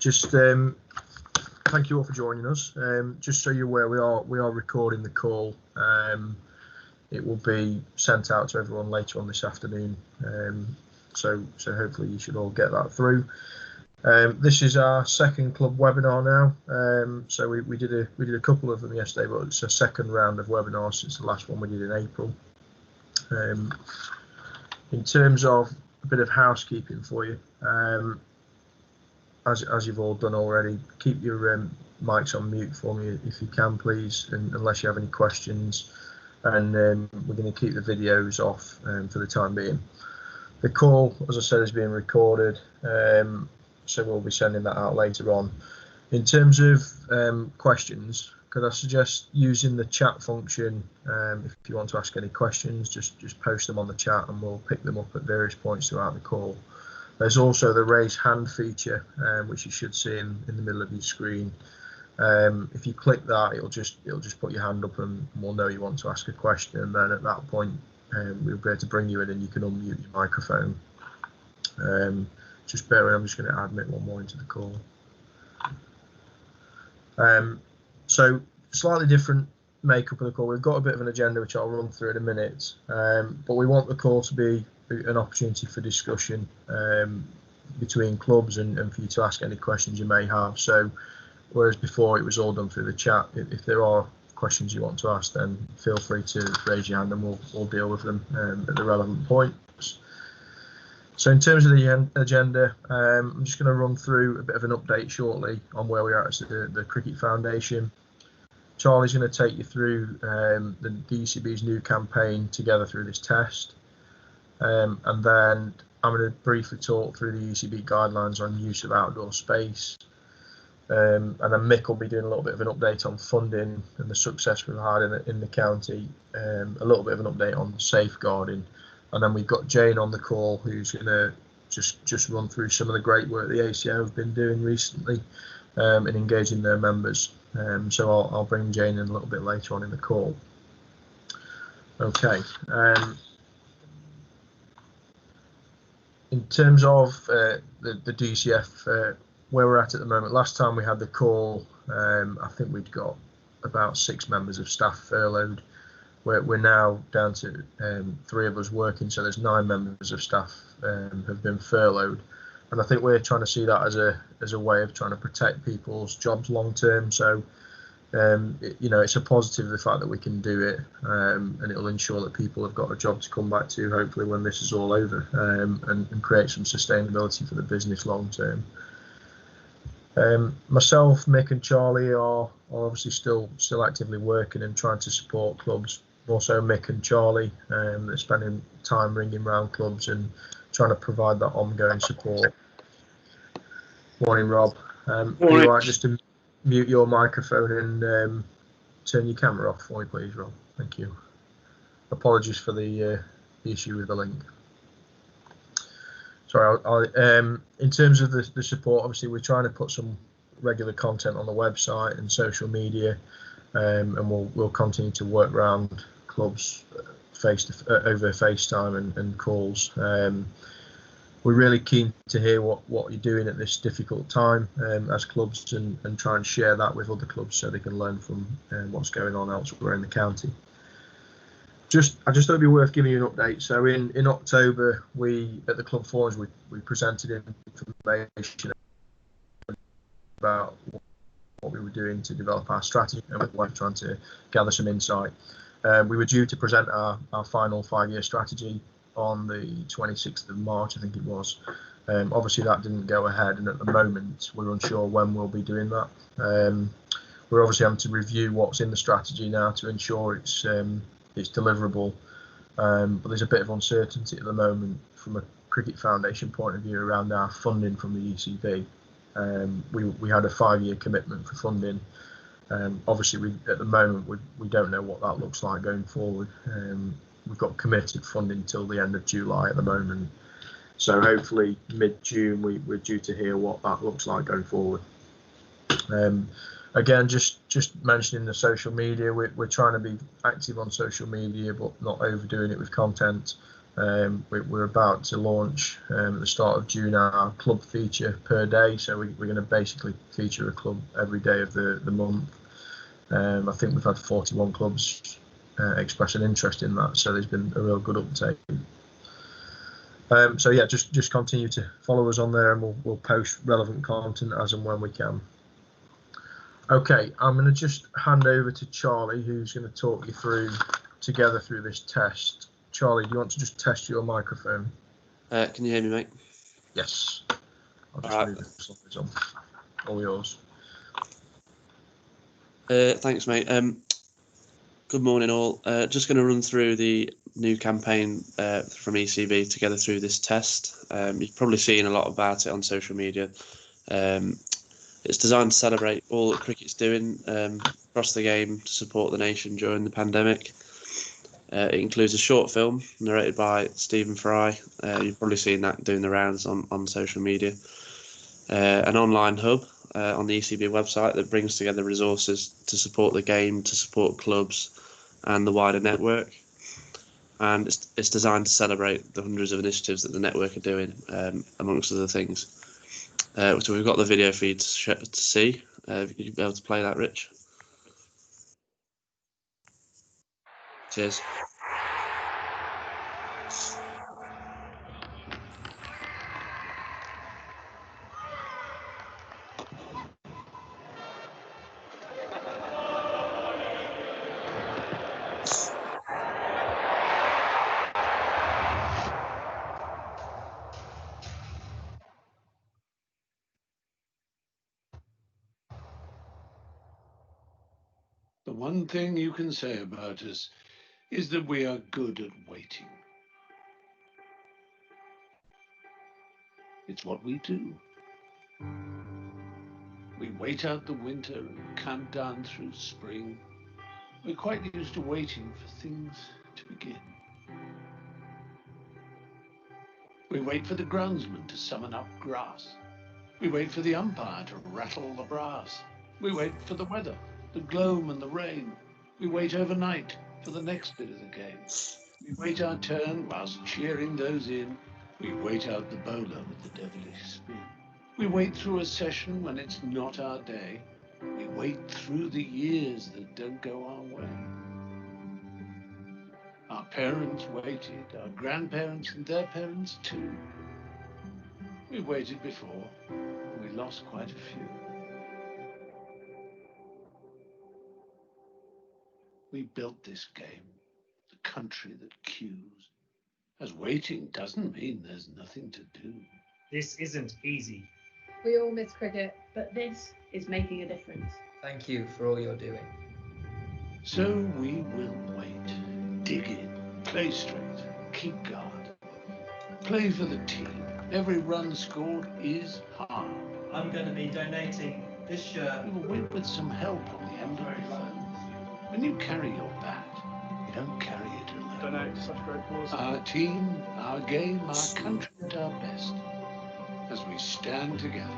just thank you all for joining us. Just so you're aware, we are recording the call. It will be sent out to everyone later on this afternoon. So hopefully you should all get that through. This is our second club webinar now. So we did a couple of them yesterday, but it's a second round of webinars since the last one we did in April. In terms of a bit of housekeeping for you, as you've all done already, keep your mics on mute for me if you can, please, unless you have any questions. And we're going to keep the videos off for the time being. The call, as I said, is being recorded, so we'll be sending that out later on. In terms of questions, could I suggest using the chat function? If you want to ask any questions, just post them on the chat and we'll pick them up at various points throughout the call. There's also the raise hand feature, which you should see in the middle of your screen. If you click that, it'll just put your hand up and we'll know you want to ask a question, and then at that point we'll be able to bring you in and you can unmute your microphone. Just bear with me, I'm just going to admit one more into the call. So slightly different makeup of the call. We've got a bit of an agenda which I'll run through in a minute, but we want the call to be an opportunity for discussion between clubs and for you to ask any questions you may have. So whereas before it was all done through the chat, if there are questions you want to ask, then feel free to raise your hand and we'll deal with them at the relevant points. So in terms of the agenda, I'm just going to run through a bit of an update shortly on where we are at the Cricket Foundation. Charlie's going to take you through the ECB's new campaign Together Through This Test. And then I'm going to briefly talk through the ECB guidelines on use of outdoor space. And then Mick will be doing a little bit of an update on funding and the success we've had in the county, a little bit of an update on safeguarding. And then we've got Jane on the call, who's going to just run through some of the great work the ACO have been doing recently in engaging their members. So I'll bring Jane in a little bit later on in the call. Okay. In terms of the DCF, where we're at the moment, last time we had the call, I think we'd got about 6 members of staff furloughed. We're now down to 3 of us working, so there's 9 members of staff have been furloughed, and I think we're trying to see that as a way of trying to protect people's jobs long term. So you know, it's a positive, the fact that we can do it, and it'll ensure that people have got a job to come back to hopefully when this is all over, and create some sustainability for the business long term. Myself, Mick and Charlie are obviously still actively working and trying to support clubs. Also Mick and Charlie, they're spending time ringing around clubs and trying to provide that ongoing support. Morning, Rob. Are you all right just to mute your microphone and turn your camera off for me, please, Rob? Thank you. Apologies for the issue with the link. Sorry, in terms of the support, obviously we're trying to put some regular content on the website and social media, and we'll continue to work around clubs over FaceTime and calls. We're really keen to hear what you're doing at this difficult time as clubs, and try and share that with other clubs so they can learn from what's going on elsewhere in the county. I just thought it'd be worth giving you an update. So in October, we at the club forums we presented information about what we were doing to develop our strategy, and we're trying to gather some insight. We were due to present our final 5-year strategy on the 26th of March, I think it was. Obviously that didn't go ahead, and at the moment we're unsure when we'll be doing that. We're obviously having to review what's in the strategy now to ensure it's deliverable, but there's a bit of uncertainty at the moment from a Cricket Foundation point of view around our funding from the ECB. We had a 5-year commitment for funding. Obviously at the moment we don't know what that looks like going forward. We've got committed funding till the end of July at the moment, so hopefully mid-June we're due to hear what that looks like going forward. Again, just mentioning the social media, we're trying to be active on social media but not overdoing it with content. We're about to launch at the start of June our club feature per day. So we're going to basically feature a club every day of the month. I think we've had 41 clubs express an interest in that. So there's been a real good uptake. So yeah, just continue to follow us on there, and we'll post relevant content as and when we can. Okay, I'm going to just hand over to Charlie, who's going to talk you through this test. Charlie, do you want to just test your microphone? Can you hear me, mate? Yes. I'll just move the slides on. All yours. Thanks, mate. Good morning, all. Just going to run through the new campaign from ECB Together Through This Test. You've probably seen a lot about it on social media. It's designed to celebrate all that cricket's doing across the game to support the nation during the pandemic. It includes a short film narrated by Stephen Fry. You've probably seen that doing the rounds on social media. An online hub on the ECB website that brings together resources to support the game, to support clubs and the wider network. And it's designed to celebrate the hundreds of initiatives that the network are doing, amongst other things. So we've got the video feed to see. If you'd be able to play that, Rich. Cheers. The one thing you can say about us is that we are good at waiting. It's what we do. We wait out the winter and count down through spring. We're quite used to waiting for things to begin. We wait for the groundsman to summon up grass. We wait for the umpire to rattle the brass. We wait for the weather, the gloam and the rain. We wait overnight for the next bit of the game. We wait our turn whilst cheering those in. We wait out the bowler with the devilish spin. We wait through a session when it's not our day. We wait through the years that don't go our way. Our parents waited, our grandparents and their parents too. We waited before, and we lost quite a few. We built this game, the country that queues. As waiting doesn't mean there's nothing to do. This isn't easy. We all miss cricket, but this is making a difference. Thank you for all you're doing. So we will wait, dig in, play straight, keep guard. Play for the team. Every run scored is hard. I'm going to be donating this shirt. We will win with some help on the end of the phone. When you carry your bat, you don't carry it alone. Donate such great cause. Our team, our game, our country at our best. As we stand together.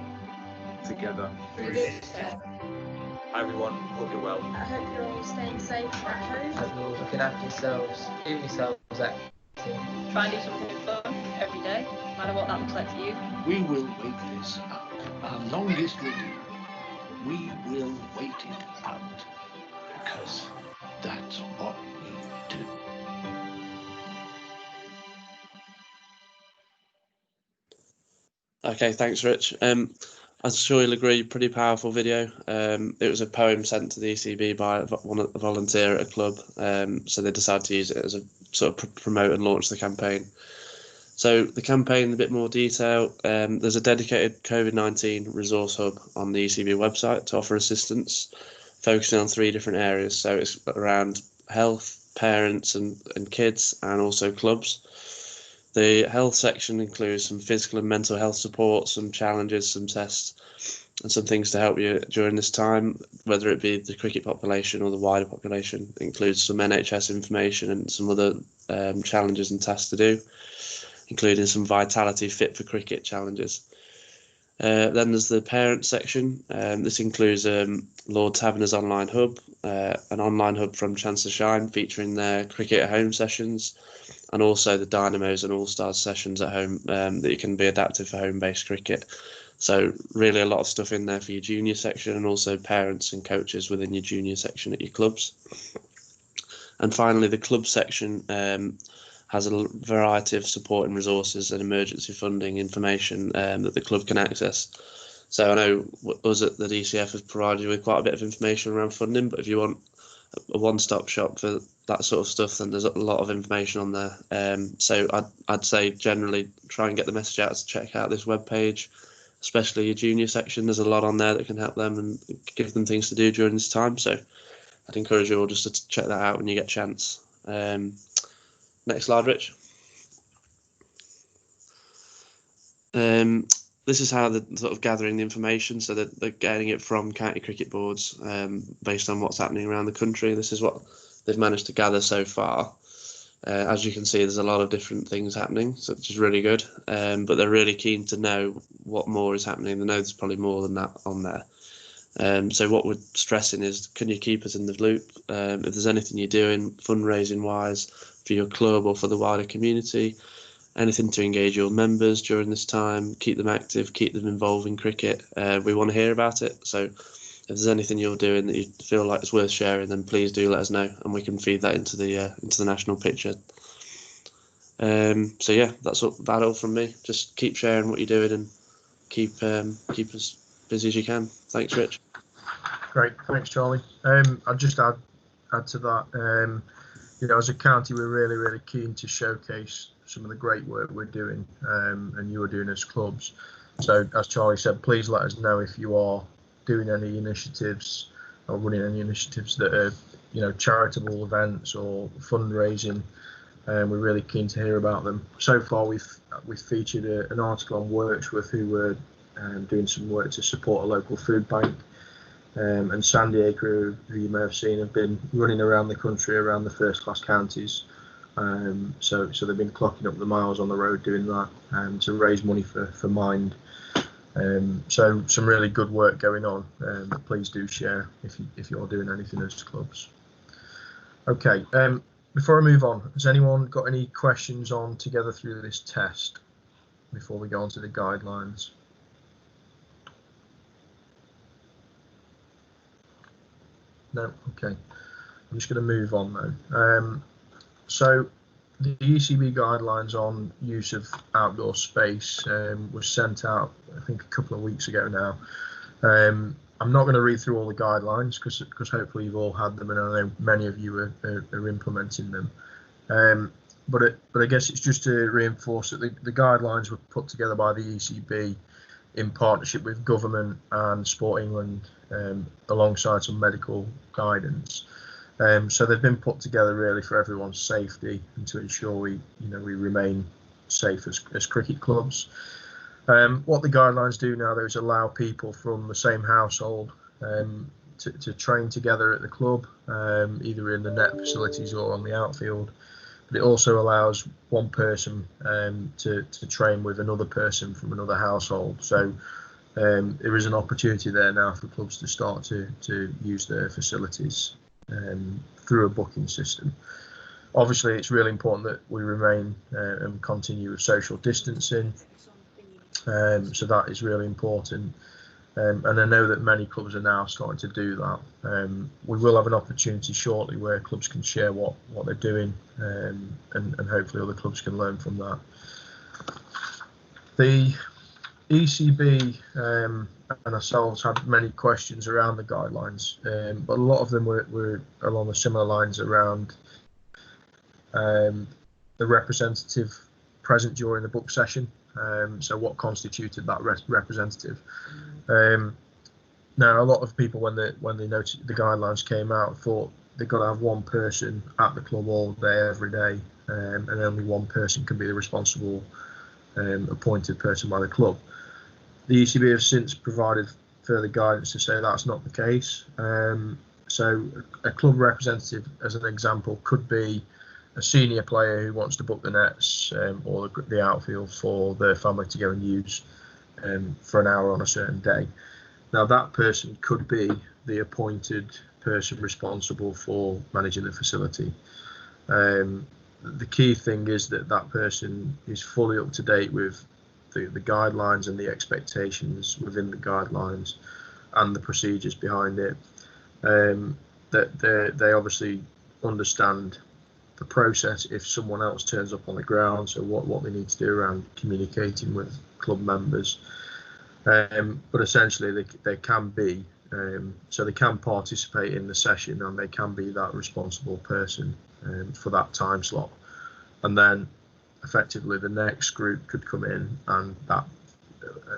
Together. Through this step. Hi everyone, hope you're well. I hope you're all staying safe at home. Hope you're all looking after yourselves, keeping yourselves active. Try and do something fun every day, no matter what that looks like to you. We will wait this out. Our longest review. We will wait it out. Because that's what we do. Okay, thanks, Rich. I'm sure you'll agree, pretty powerful video. It was a poem sent to the ECB by a volunteer at a club, so they decided to use it as a sort of promote and launch the campaign. So the campaign, in a bit more detail, there's a dedicated COVID-19 resource hub on the ECB website to offer assistance, focusing on 3 different areas. So it's around health, parents and kids, and also clubs. The health section includes some physical and mental health support, some challenges, some tests, and some things to help you during this time, whether it be the cricket population or the wider population. It includes some NHS information and some other challenges and tasks to do, including some vitality fit for cricket challenges. Then there's the parent section. This includes Lord Taverner's online hub, an online hub from Chance to Shine featuring their cricket at home sessions, and also the Dynamos and All-Stars sessions at home that you can be adapted for home-based cricket. So really a lot of stuff in there for your junior section, and also parents and coaches within your junior section at your clubs. And finally, the club section has a variety of support and resources and emergency funding information that the club can access. So I know us at the DCF have provided you with quite a bit of information around funding, but if you want a one-stop shop for that sort of stuff, then there's a lot of information on there. So I'd say generally try and get the message out to check out this webpage, especially your junior section. There's a lot on there that can help them and give them things to do during this time. So I'd encourage you all just to check that out when you get a chance. Next slide, Rich. This is how they're sort of gathering the information. So they're getting it from county cricket boards based on what's happening around the country. This is what they've managed to gather so far. As you can see, there's a lot of different things happening, so which is really good. But they're really keen to know what more is happening. They know there's probably more than that on there. So what we're stressing is, can you keep us in the loop? If there's anything you're doing fundraising wise for your club or for the wider community, anything to engage your members during this time, keep them active, keep them involved in cricket. We want to hear about it. So if there's anything you're doing that you feel like it's worth sharing, then please do let us know, and we can feed that into the national picture. So yeah, that's about all from me. Just keep sharing what you're doing and keep as busy as you can. Thanks, Rich. Great, thanks, Charlie. I'll just add to that. As a county, we're really keen to showcase some of the great work we're doing, and you are doing as clubs. So, as Charlie said, please let us know if you are doing any initiatives or running any initiatives that are, charitable events or fundraising. We're really keen to hear about them. So far, we've featured an article on Worksworth, who were doing some work to support a local food bank. And Sandy Acre, who you may have seen, have been running around the country, around the first-class counties. So they've been clocking up the miles on the road doing that to raise money for Mind. So some really good work going on. Please do share if you're doing anything as clubs. Okay. Before I move on, has anyone got any questions on Together Through This test before we go on to the guidelines? No, okay. I'm just going to move on though. So the ECB guidelines on use of outdoor space was sent out, I think, a couple of weeks ago now. I'm not going to read through all the guidelines because hopefully you've all had them, and I know many of you are implementing them. But I guess it's just to reinforce that the guidelines were put together by the ECB in partnership with government and Sport England, alongside some medical guidance. So they've been put together really for everyone's safety and to ensure we remain safe as cricket clubs. What the guidelines do now, though, is allow people from the same household to train together at the club, either in the net facilities or on the outfield. But it also allows one person to train with another person from another household. So there is an opportunity there now for clubs to start to use their facilities through a booking system. Obviously, it's really important that we remain and continue with social distancing. So that is really important. And I know that many clubs are now starting to do that. We will have an opportunity shortly where clubs can share what they're doing, and hopefully other clubs can learn from that. The ECB and ourselves had many questions around the guidelines, but a lot of them were along the similar lines around the representative present during the book session. So what constituted that representative? Now, a lot of people, when they noticed the guidelines came out, thought they've got to have one person at the club all day, every day, and only one person can be the responsible appointed person by the club. The ECB have since provided further guidance to say that's not the case. So a club representative, as an example, could be a senior player who wants to book the nets or the outfield for their family to go and use for an hour on a certain day. Now, that person could be the appointed person responsible for managing the facility. The the key thing is that that person is fully up to date with the guidelines and the expectations within the guidelines and the procedures behind it. That they obviously understand the process if someone else turns up on the ground, so what they need to do around communicating with club members. But essentially they can be, so they can participate in the session and they can be that responsible person for that time slot. And then effectively the next group could come in, and that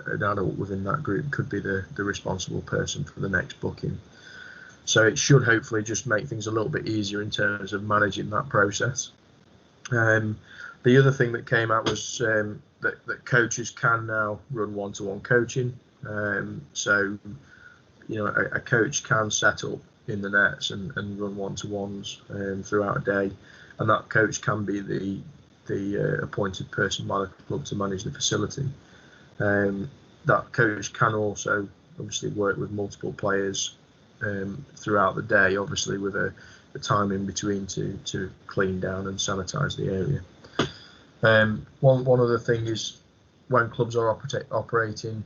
an adult within that group could be the responsible person for the next booking. So it should hopefully just make things a little bit easier in terms of managing that process. The other thing that came out was that coaches can now run one-to-one coaching. So, you know, a coach can set up in the nets and run one-to-ones throughout a day, and that coach can be the appointed person by the club to manage the facility. That coach can also obviously work with multiple players throughout the day, obviously with a time in between to clean down and sanitize the area. One other thing is when clubs are operating,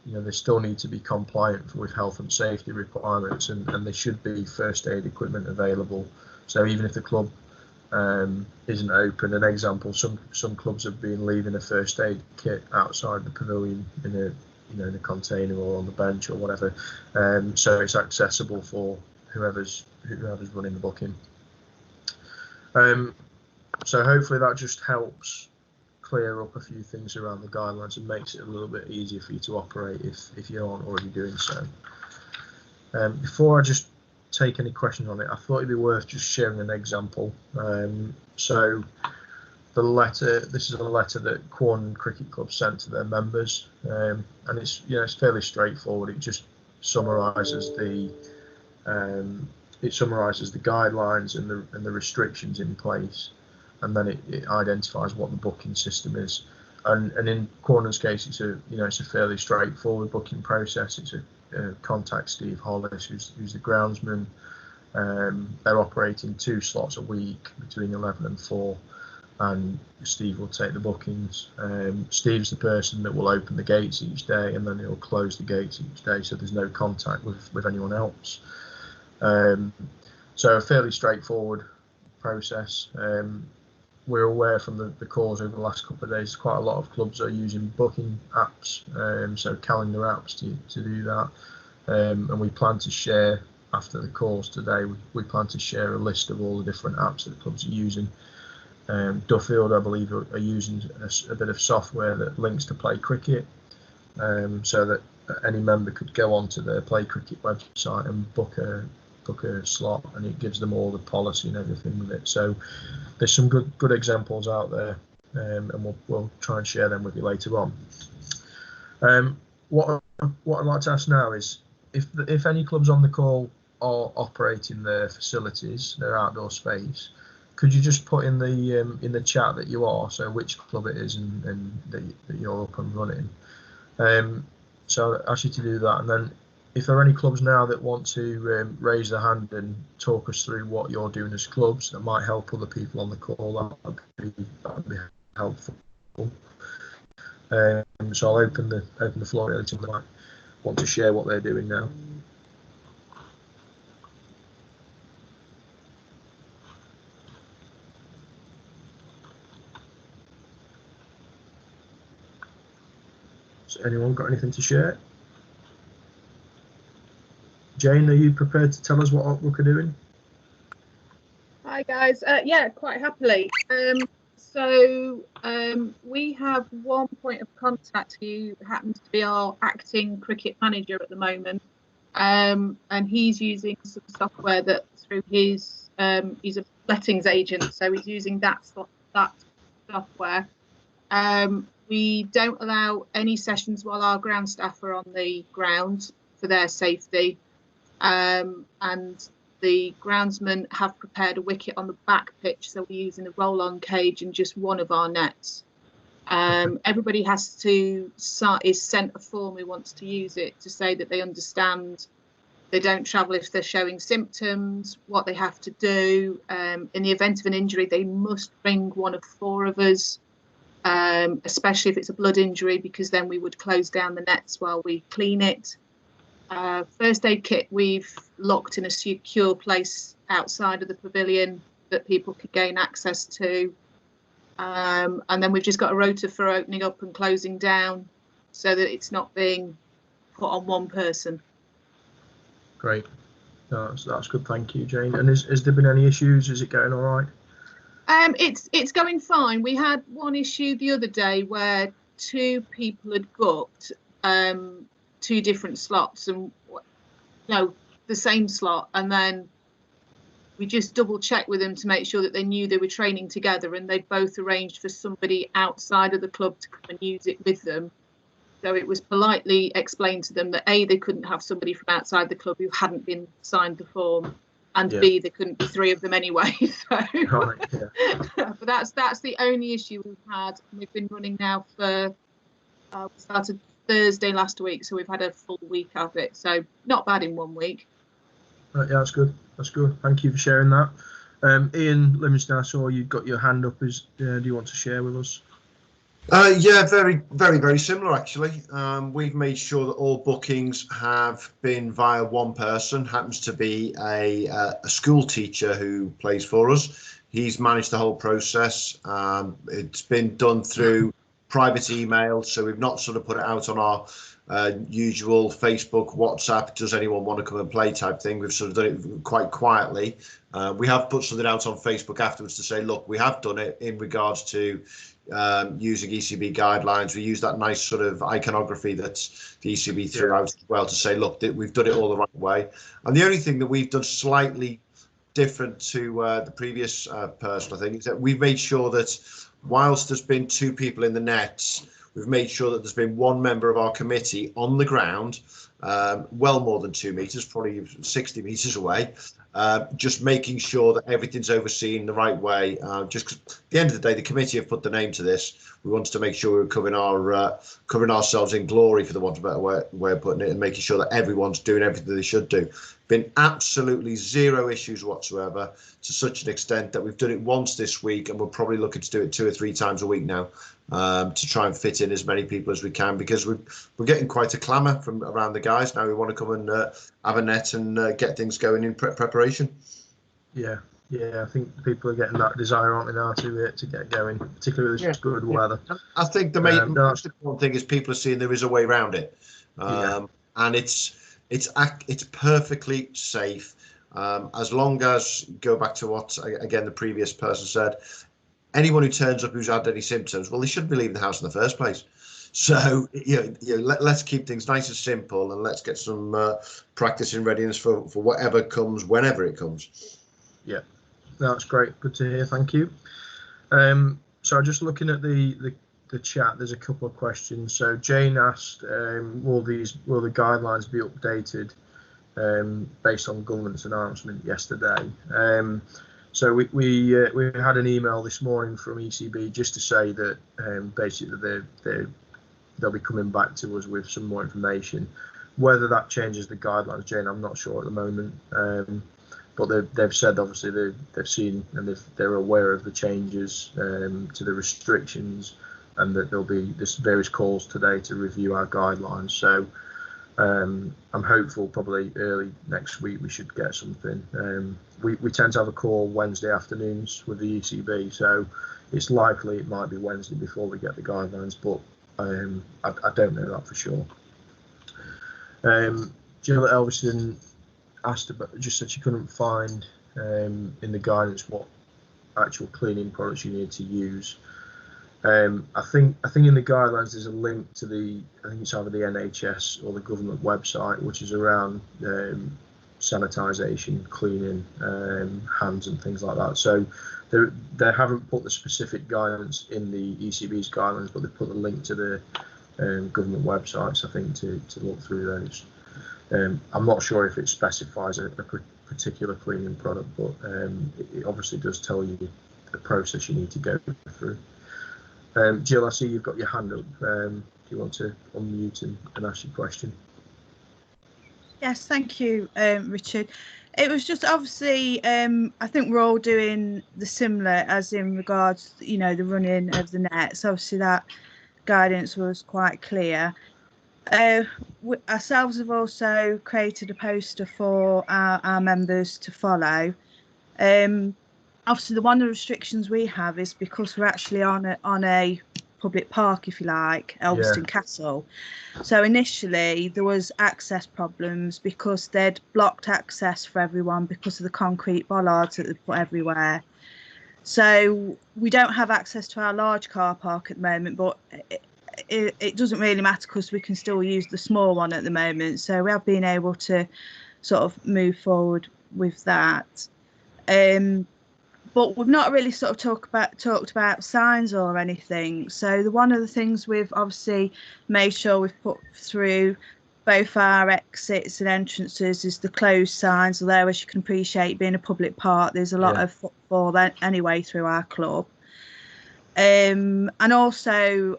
you know, they still need to be compliant with health and safety requirements, and there should be first aid equipment available. So even if the club isn't open, an example, some clubs have been leaving a first aid kit outside the pavilion in a container or on the bench or whatever, so it's accessible for whoever's running the booking. So hopefully that just helps clear up a few things around the guidelines and makes it a little bit easier for you to operate if you aren't already doing so. Before I just take any questions on it, I thought it'd be worth just sharing an example. So the letter, this is a letter that Quorn Cricket Club sent to their members, and it's, you know, it's fairly straightforward. It just summarises the guidelines and the restrictions in place, and then it identifies what the booking system is. And in Quorn's case, it's a fairly straightforward booking process. It's a contact Steve Hollis, who's the groundsman. They're operating 2 slots a week between 11 and 4. And Steve will take the bookings. Steve's the person that will open the gates each day, and then he'll close the gates each day, so there's no contact with anyone else. So a fairly straightforward process. We're aware from the calls over the last couple of days, quite a lot of clubs are using booking apps, so calendar apps to do that. And we plan to share, after the calls today, we plan to share a list of all the different apps that the clubs are using. Duffield, I believe, are using a bit of software that links to Play Cricket, so that any member could go onto their Play Cricket website and book a slot, and it gives them all the policy and everything with it. So there's some good examples out there, and we'll try and share them with you later on. What I'd like to ask now is if any clubs on the call are operating their facilities, their outdoor space, could you just put in the chat that you are, so which club it is and that you're up and running. So I'll ask you to do that, and then if there are any clubs now that want to raise their hand and talk us through what you're doing as clubs, that might help other people on the call, that'd be helpful. So I'll open the floor really to them that want to share what they're doing now. So anyone got anything to share? Jane, are you prepared to tell us what Outlook are doing? Hi guys, yeah, quite happily. So we have one point of contact who happens to be our acting cricket manager at the moment, and he's using some software that through his he's a lettings agent, so he's using that software. We don't allow any sessions while our ground staff are on the ground for their safety, and the groundsmen have prepared a wicket on the back pitch, so we're using a roll-on cage in just one of our nets. Everybody is sent a form who wants to use it to say that they understand They don't travel if they're showing symptoms, what they have to do. In the event of an injury, they must bring one of 4 of us, especially if it's a blood injury, because then we would close down the nets while we clean it. First aid kit we've locked in a secure place outside of the pavilion that people could gain access to. And then we've just got a rota for opening up and closing down so that it's not being put on one person. Great. No, that's good. Thank you, Jane. And has there been any issues? Is it going all right? It's going fine. We had one issue the other day where 2 people had booked 2 different slots, and no, the same slot, and then we just double checked with them to make sure that they knew they were training together, and they both arranged for somebody outside of the club to come and use it with them. So it was politely explained to them that A, they couldn't have somebody from outside the club who hadn't been signed the form, and B, there couldn't be 3 of them anyway. So, Right, yeah. but that's the only issue we've had. We've been running now for we started Thursday last week, so we've had a full week of it. So not bad in 1 week. Right, yeah, that's good. That's good. Thank you for sharing that. Ian Livingston, I saw you got your hand up. Do you want to share with us? Yeah, very similar actually. We've made sure that all bookings have been via one person. Happens to be a school teacher who plays for us. He's managed the whole process. It's been done through private email, so we've not sort of put it out on our usual Facebook, WhatsApp, does anyone want to come and play type thing. We've sort of done it quite quietly. We have put something out on Facebook afterwards to say, look, we have done it in regards to using ECB guidelines. We use that nice sort of iconography that's the ECB threw out as well to say, look, we've done it all the right way. And the only thing that we've done slightly different to the previous person, I think, is that we've made sure that whilst there's been 2 people in the nets, we've made sure that there's been 1 member of our committee on the ground, well more than 2 metres, probably 60 metres away, just making sure that everything's overseen the right way. Just 'cause at the end of the day, the committee have put the name to this. We wanted to make sure we were covering ourselves in glory, for the want of a better way of putting it, and making sure that everyone's doing everything they should do. Been absolutely 0 issues whatsoever, to such an extent that we've done it once this week, and we're probably looking to do it 2 or 3 times a week now, to try and fit in as many people as we can, because we're getting quite a clamour from around the guys now. We want to come and have a net and get things going in preparation. Yeah, I think people are getting that desire, aren't they, now to get going, particularly with this good weather. I think the most important thing is people are seeing there is a way around it, and it's perfectly safe, as long as, go back to what again the previous person said, anyone who turns up who's had any symptoms, well, they shouldn't be leaving the house in the first place. So let's keep things nice and simple, and let's get some practice in readiness for whatever comes, whenever it comes. Yeah, that's great. Good to hear. Thank you. So just looking at the chat, there's a couple of questions. So Jane asked, will the guidelines be updated based on government's announcement yesterday? So we had an email this morning from ECB just to say that basically they'll be coming back to us with some more information. Whether that changes the guidelines, Jane, I'm not sure at the moment. But they've said obviously they've seen and they're aware of the changes to the restrictions, and that there'll be this various calls today to review our guidelines. So I'm hopeful probably early next week we should get something. We tend to have a call Wednesday afternoons with the ECB, so it's likely it might be Wednesday before we get the guidelines, but I don't know that for sure. Jill Elvison asked about, just said she couldn't find in the guidance what actual cleaning products you need to use. I think in the guidelines there's a link to I think it's either the NHS or the government website, which is around sanitisation, cleaning hands and things like that. So they haven't put the specific guidance in the ECB's guidelines, but they put a link to the government websites, I think, to look through those. I'm not sure if it specifies a particular cleaning product, but it obviously does tell you the process you need to go through. Jill, I see you've got your hand up. Do you want to unmute and ask your question? Yes, thank you, Richard. It was just obviously, I think we're all doing the similar as in regards, the running of the nets. Obviously, that guidance was quite clear. We ourselves have also created a poster for our members to follow. Obviously, one of the restrictions we have is because we're actually on a public park, if you like, Elveston Castle. So initially there was access problems because they'd blocked access for everyone because of the concrete bollards that they put everywhere. So we don't have access to our large car park at the moment, but it doesn't really matter because we can still use the small one at the moment. So we have been able to sort of move forward with that. But we've not really sort of talked about signs or anything. So one of the things we've obviously made sure we've put through both our exits and entrances is the closed signs. Although, as you can appreciate, being a public park, there's a lot of footfall anyway through our club. And also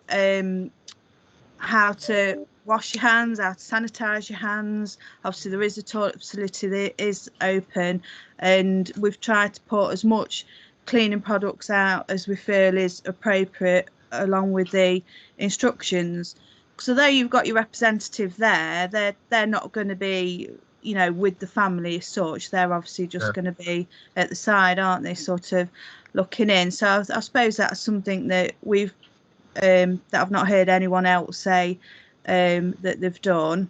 how to wash your hands, how to sanitize your hands. Obviously there is a toilet facility that is open, and we've tried to put as much cleaning products out as we feel is appropriate along with the instructions. So though you've got your representative there, they're not going to be with the family as such. They're obviously just going to be at the side, aren't they, sort of looking in. So I suppose that's something that we've that I've not heard anyone else say that they've done.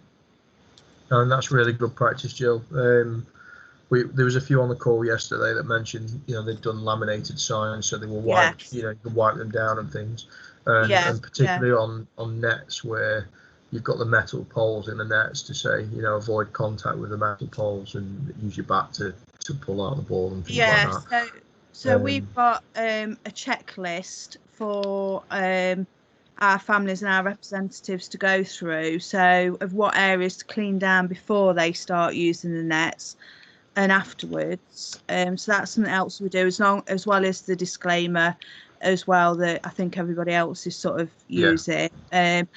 And that's really good practice, Jill. There was a few on the call yesterday that mentioned, they'd done laminated signs, so they were wiped, you could wipe them down and things. And particularly on nets where you've got the metal poles in the nets to say, avoid contact with the metal poles and use your bat to pull out the ball and things like that. So we've got a checklist for our families and our representatives to go through, so of what areas to clean down before they start using the nets and afterwards. So that's something else we do, as well as the disclaimer as well that I think everybody else is sort of using. And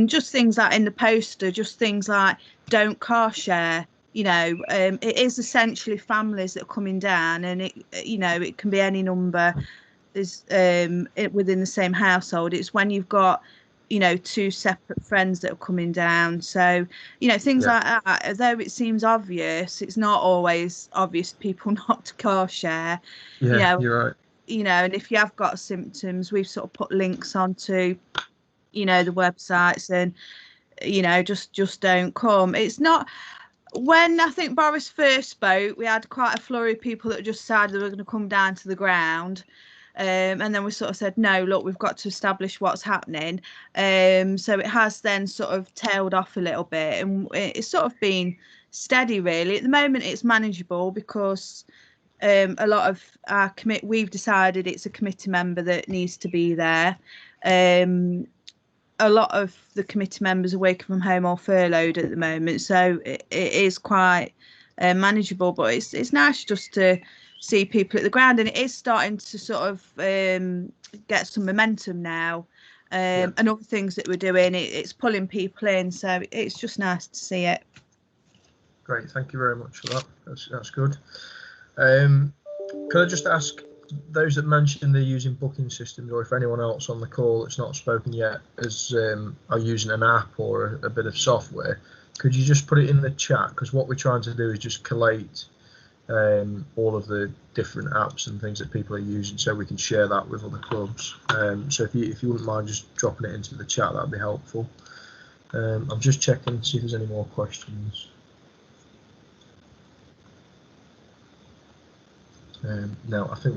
just things like in the poster, just things like don't car share. It is essentially families that are coming down, and it can be any number. Is within the same household. It's when you've got two separate friends that are coming down. So things like that. Although it seems obvious, it's not always obvious to people not to car share. You're right. And if you have got symptoms, we've sort of put links onto the websites, and just don't come. It's not. When I think Boris first spoke, we had quite a flurry of people that just decided they were going to come down to the ground. And then we sort of said, no, look, we've got to establish what's happening. So it has then sort of tailed off a little bit, and it's sort of been steady, really. At the moment, it's manageable because a lot of our we've decided it's a committee member that needs to be there. A lot of the committee members are working from home or furloughed at the moment, so it is quite manageable. But it's nice just to see people at the ground, and it is starting to sort of get some momentum now. And other things that we're doing, it's pulling people in, so it's just nice to see it. Great, thank you very much for that. That's good. Can I just ask those that mentioned they're using booking systems, or if anyone else on the call that's not spoken yet are using an app or a bit of software, could you just put it in the chat? Because what we're trying to do is just collate all of the different apps and things that people are using, so we can share that with other clubs. So if you wouldn't mind just dropping it into the chat, that'd be helpful. I'm just checking to see if there's any more questions. No, I think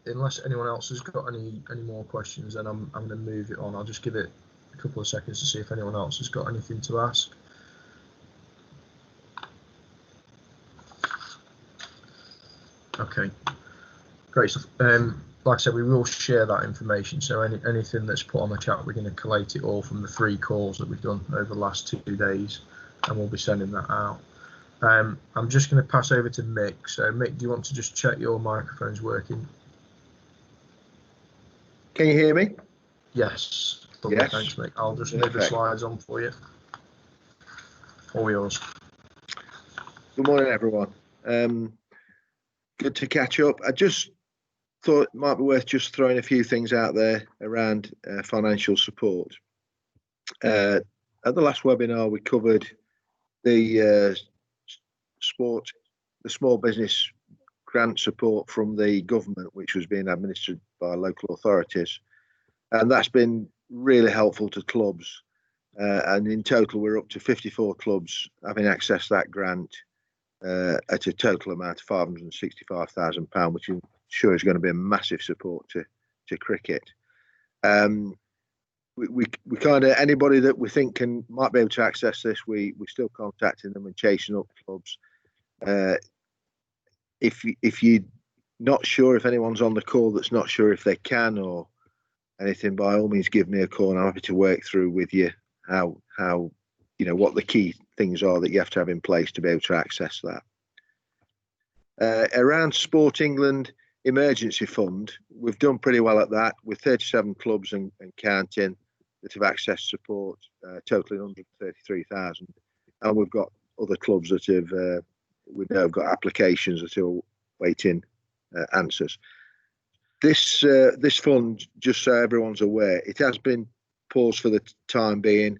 unless anyone else has got any more questions, then I'm going to move it on. I'll just give it a couple of seconds to see if anyone else has got anything to ask. Okay, great stuff. Like I said, we will share that information. So anything that's put on the chat, we're going to collate it all from the 3 calls that we've done over the last 2 days, and we'll be sending that out. I'm just going to pass over to Mick. So Mick, do you want to just check your microphone's working? Can you hear me? Yes. Yes. Thanks, Mick. I'll just move the slides on for you. All yours. Good morning, everyone. Good to catch up. I just thought it might be worth just throwing a few things out there around financial support. At the last webinar, we covered the small business grant support from the government, which was being administered by local authorities, and that's been really helpful to clubs. And in total, we're up to 54 clubs having accessed that grant at a total amount of £565,000, which I'm sure is going to be a massive support to cricket. We kind of, anybody that we think might be able to access this, we're still contacting them and chasing up clubs. If you're not sure, if anyone's on the call that's not sure if they can or anything, by all means give me a call, and I'm happy to work through with you how what the key things are that you have to have in place to be able to access that. Around Sport England Emergency Fund, we've done pretty well at that with 37 clubs and counting that have accessed support, totaling 133,000, and we've got other clubs that have got applications that are waiting answers. This fund, just so everyone's aware, it has been paused for the time being.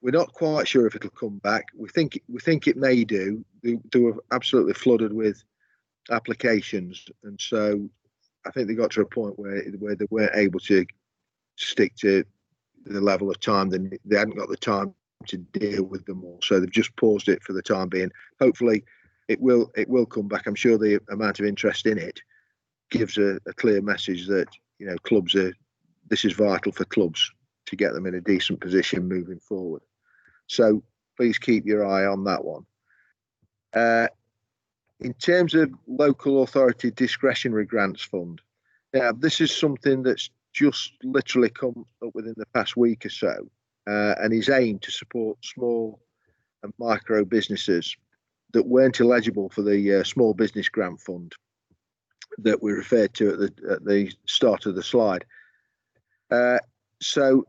We're not quite sure if it'll come back. We think it may do. They were absolutely flooded with applications, and so I think they got to a point where they weren't able to stick to the level of time. They hadn't got the time to deal with them all, so they've just paused it for the time being. Hopefully, it will come back. I'm sure the amount of interest in it gives a clear message that this is vital for clubs to get them in a decent position moving forward. So please keep your eye on that one. In terms of local authority discretionary grants fund, this is something that's just literally come up within the past week or so, and is aimed to support small and micro businesses that weren't eligible for the small business grant fund that we referred to at the start of the slide. So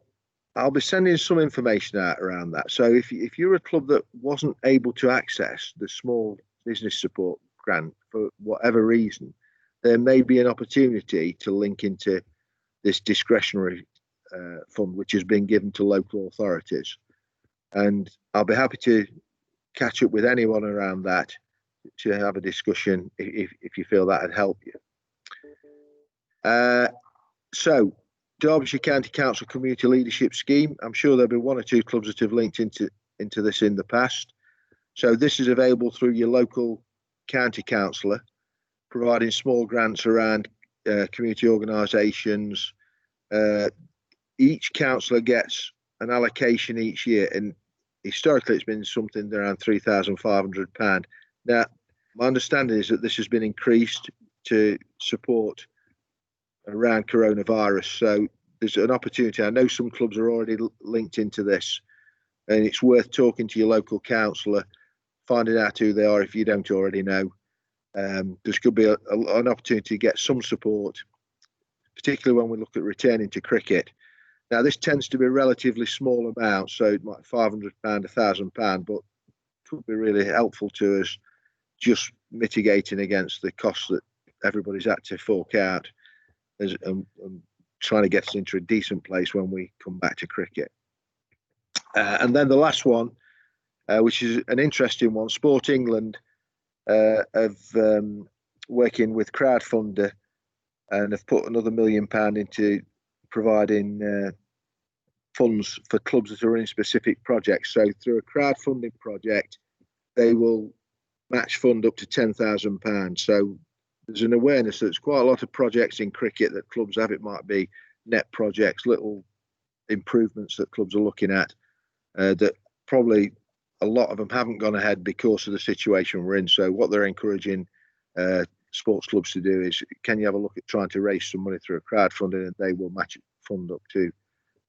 I'll be sending some information out around that. So if you're a club that wasn't able to access the small business support grant for whatever reason, there may be an opportunity to link into this discretionary fund, which has been given to local authorities. And I'll be happy to catch up with anyone around that to have a discussion if you feel that would help you. So Derbyshire County Council Community Leadership Scheme, I'm sure there'll be one or two clubs that have linked into this in the past. So this is available through your local county councillor, providing small grants around community organisations. Each councillor gets an allocation each year, and historically it's been something around £3,500. Now, my understanding is that this has been increased to support around coronavirus, so there's an opportunity. I know some clubs are already linked into this, and it's worth talking to your local councillor, finding out who they are if you don't already know. There could be an opportunity to get some support, particularly when we look at returning to cricket. Now, this tends to be a relatively small amount, so it might be £500, £1,000, but could be really helpful to us, just mitigating against the costs that everybody's had to fork out and trying to get us into a decent place when we come back to cricket. And then the last one, which is an interesting one, Sport England have working with crowdfunder and have put another £1 million into providing funds for clubs that are in specific projects. So through a crowdfunding project, they will match fund up to £10,000. So there's an awareness that there's quite a lot of projects in cricket that clubs have. It might be net projects, little improvements that clubs are looking at, that probably a lot of them haven't gone ahead because of the situation we're in. So what they're encouraging sports clubs to do is, can you have a look at trying to raise some money through a crowdfunding, and they will match fund up to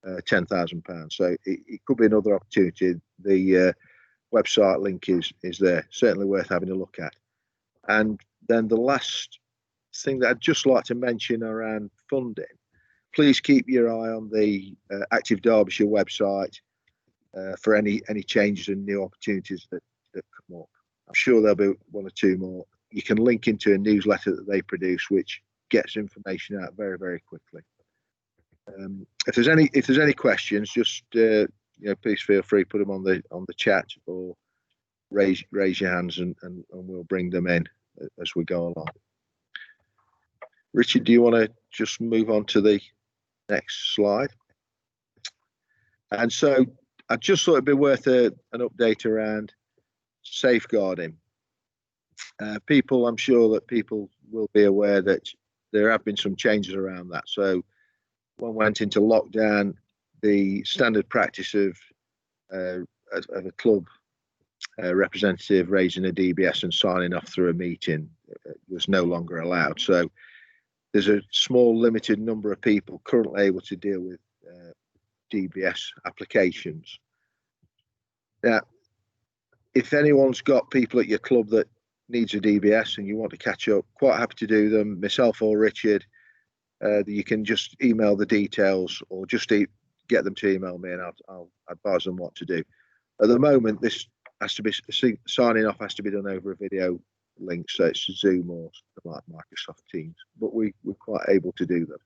£10,000. So it could be another opportunity. The website link is there, certainly worth having a look at. And then the last thing that I'd just like to mention around funding, please keep your eye on the Active Derbyshire website. for any changes and new opportunities that come up. I'm sure there'll be one or two more. You can link into a newsletter that they produce, which gets information out very, very quickly. If there's any questions, just please feel free to put them on the chat or raise your hands and we'll bring them in as we go along. Richard, do you want to just move on to the next slide? And so I just thought it'd be worth an update around safeguarding. I'm sure that people will be aware that there have been some changes around that. So when we went into lockdown, the standard practice of a club representative raising a DBS and signing off through a meeting was no longer allowed. So there's a small limited number of people currently able to deal with DBS applications. Now, if anyone's got people at your club that needs a DBS and you want to catch up, quite happy to do them, myself or Richard. You can just email the details or just get them to email me and I'll advise them what to do. At the moment, this has to be signing off has to be done over a video link, so it's Zoom or something like Microsoft Teams, but we're quite able to do them.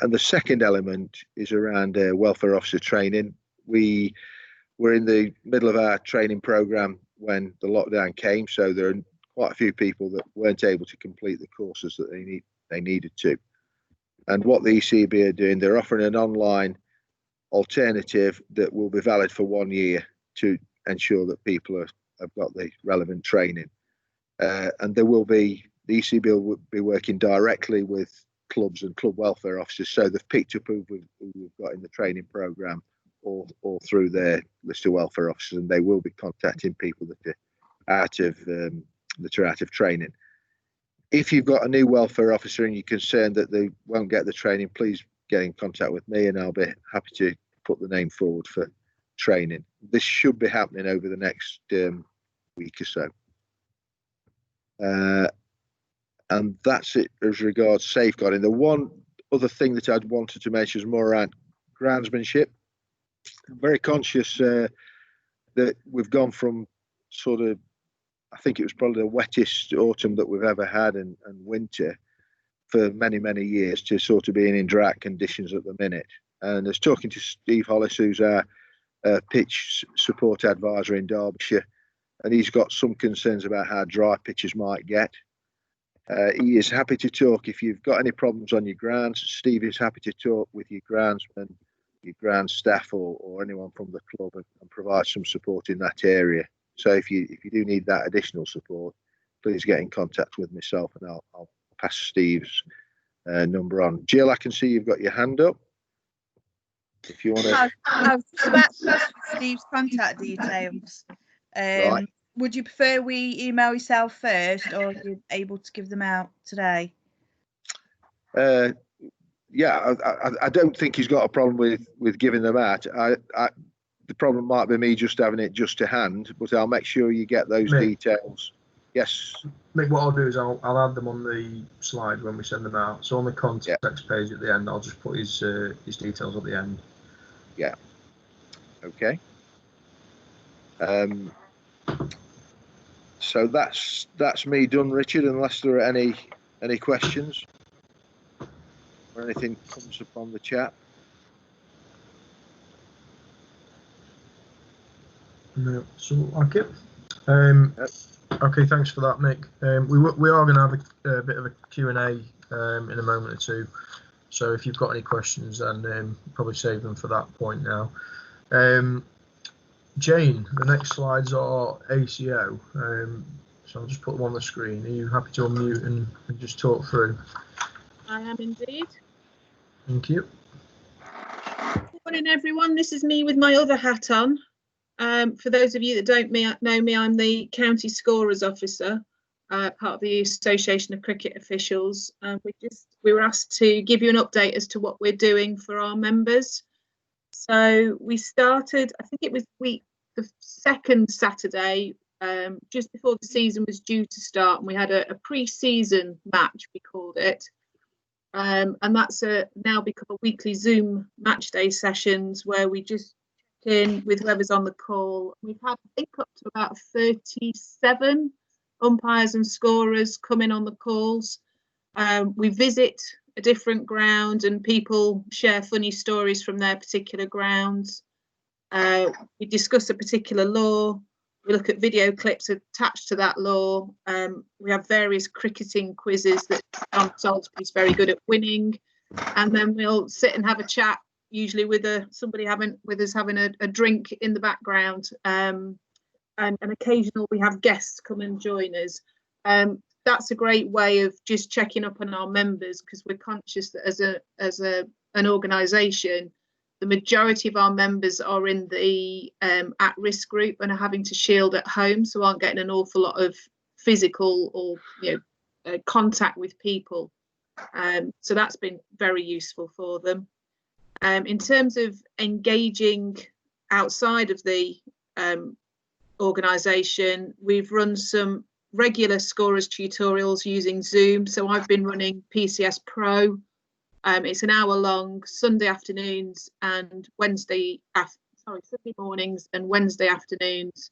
And the second element is around welfare officer training. We were in the middle of our training program when the lockdown came, so there are quite a few people that weren't able to complete the courses that they needed to. And what the ECB are doing, they're offering an online alternative that will be valid for 1 year to ensure that people have got the relevant training. And the ECB will be working directly with clubs and club welfare officers, so they've picked up who we've got in the training program or through their list of welfare officers, and they will be contacting people that are out of training. If you've got a new welfare officer and you're concerned that they won't get the training, please get in contact with me and I'll be happy to put the name forward for training. This should be happening over the next week or so. And that's it as regards safeguarding. The one other thing that I'd wanted to mention is more around groundsmanship. I'm very conscious that we've gone from sort of, I think it was probably the wettest autumn that we've ever had and winter for many, many years to sort of being in drought conditions at the minute. And I was talking to Steve Hollis, who's our pitch support advisor in Derbyshire, and he's got some concerns about how dry pitches might get. He is happy to talk if you've got any problems on your grounds. Steve is happy to talk with your groundsmen, your ground staff, or anyone from the club and provide some support in that area. So if you do need that additional support, please get in contact with myself and I'll pass Steve's number on. Jill, I can see you've got your hand up. If you want to, I was just about to ask for Steve's contact details. Right. Would you prefer we email yourself first, or are you able to give them out today? Yeah, I don't think he's got a problem with giving them out. The problem might be me just having it just to hand, but I'll make sure you get those details. Yes. Mick, what I'll do is I'll add them on the slide when we send them out. So on the context page at the end, I'll just put his details at the end. Yeah. Okay. So that's me done, Richard. Unless there are any questions or anything comes up on the chat. No, so okay. Okay, thanks for that, Mick. We are going to have a bit of a Q&A in a moment or two. So if you've got any questions, then probably save them for that point now. Jane, the next slides are ACO. So I'll just put them on the screen. Are you happy to unmute and just talk through? I am indeed. Thank you. Good morning, everyone. This is me with my other hat on. For those of you that don't know me, I'm the County Scorers Officer, part of the Association of Cricket Officials. We were asked to give you an update as to what we're doing for our members. So we started, I think it was the second Saturday, just before the season was due to start, and we had a pre-season match, we called it. And that's now become a weekly Zoom match day sessions where we just in with whoever's on the call. We've had, I think, up to about 37 umpires and scorers come in on the calls. We visit a different ground and people share funny stories from their particular grounds. We discuss a particular law. We look at video clips attached to that law. We have various cricketing quizzes that John Salisbury's very good at winning. And then we'll sit and have a chat, usually with somebody with us having a drink in the background. And occasionally we have guests come and join us. That's a great way of just checking up on our members, because we're conscious that as an organisation, the majority of our members are in the at-risk group and are having to shield at home, so aren't getting an awful lot of physical or contact with people. So that's been very useful for them. In terms of engaging outside of the organisation, we've run some regular scorers tutorials using Zoom. So I've been running PCS Pro. It's an hour long, Sunday afternoons and Sunday mornings and Wednesday afternoons.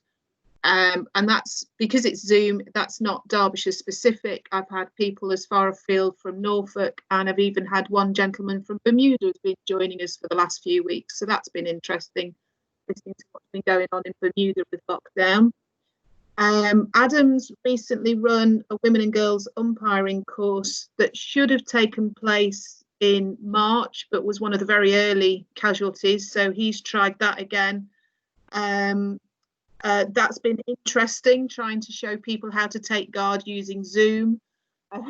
And that's because it's Zoom, that's not Derbyshire specific. I've had people as far afield from Norfolk, and I've even had one gentleman from Bermuda who's been joining us for the last few weeks. So that's been interesting, listening to what's been going on in Bermuda with lockdown. Adam's recently run a women and girls umpiring course that should have taken place in March, but was one of the very early casualties. So he's tried that again. That's been interesting, trying to show people how to take guard using Zoom. But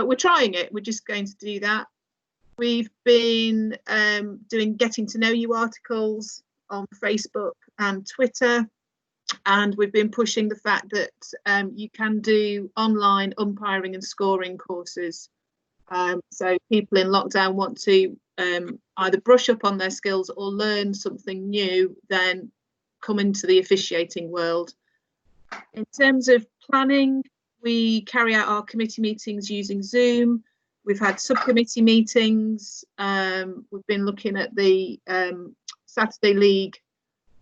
we're trying it. We're just going to do that. We've been doing getting to know you articles on Facebook and Twitter. And we've been pushing the fact that you can do online umpiring and scoring courses. So people in lockdown want to either brush up on their skills or learn something new, then come into the officiating world. In terms of planning, we carry out our committee meetings using Zoom. We've had subcommittee meetings. We've been looking at the Saturday League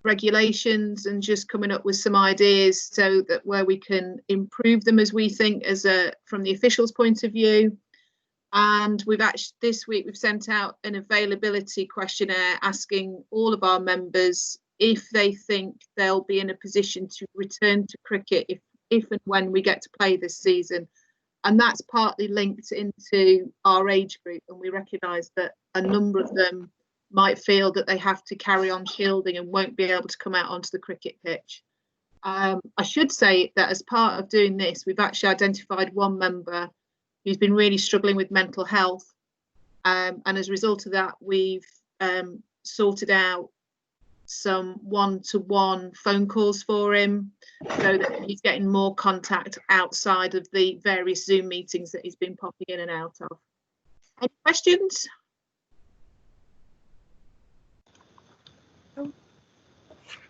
regulations and just coming up with some ideas so that where we can improve them as we think from the officials' point of view. And we've actually this week we've sent out an availability questionnaire asking all of our members if they think they'll be in a position to return to cricket if and when we get to play this season. And that's partly linked into our age group, and we recognise that a number of them might feel that they have to carry on shielding and won't be able to come out onto the cricket pitch. I should say that as part of doing this, we've actually identified one member who's been really struggling with mental health. And as a result of that, we've sorted out some one-to-one phone calls for him so that he's getting more contact outside of the various Zoom meetings that he's been popping in and out of. Any questions?